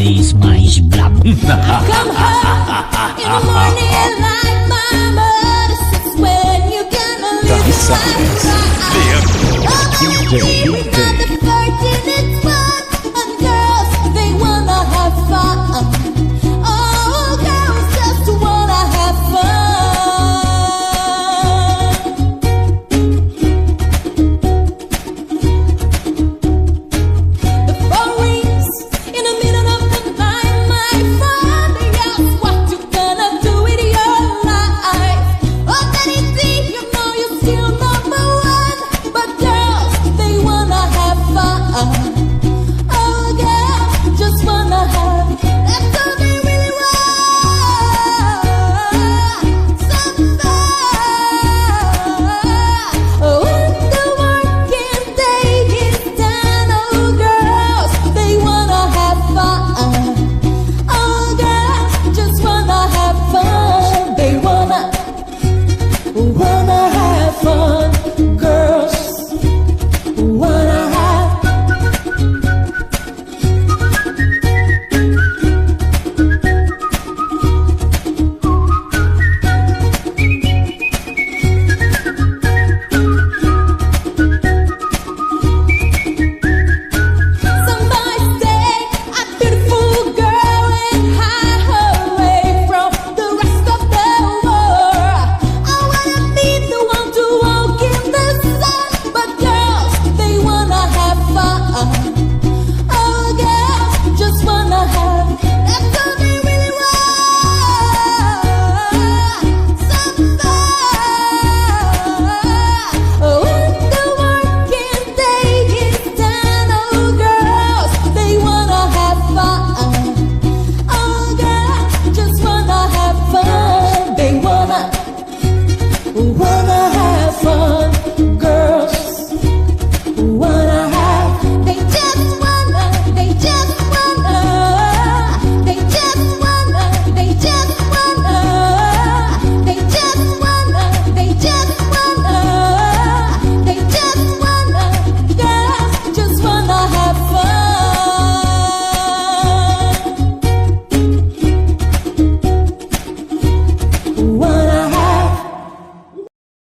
vez mais brabo. Come home in the morning and light my motor. When you gonna leave your life right? Oh, baby, we're not the 13, it's fun. And girls, they wanna have fun. Oh, girls just wanna have fun. The phone rings in the middle of the night, my friend. They ask what you gonna do with your life. Oh, Daddy D, you know you're still number one. But girls, they wanna have fun. Oh, girls just wanna have. That's all they really want. Some fun. Oh, when the working day is done, oh, girls, they wanna have fun. Oh, girls just wanna have fun. They wanna have fun. Girls wanna have. Somebody say a beautiful girl and hide her away from the rest of the world. I wanna be the one to walk in the sun, but girls, they wanna have fun. Oh, girls just wanna have. That's all they really want. Some fun. Oh, when the working day is done, oh, girls, they wanna have fun. Oh, girls just wanna have fun. They wanna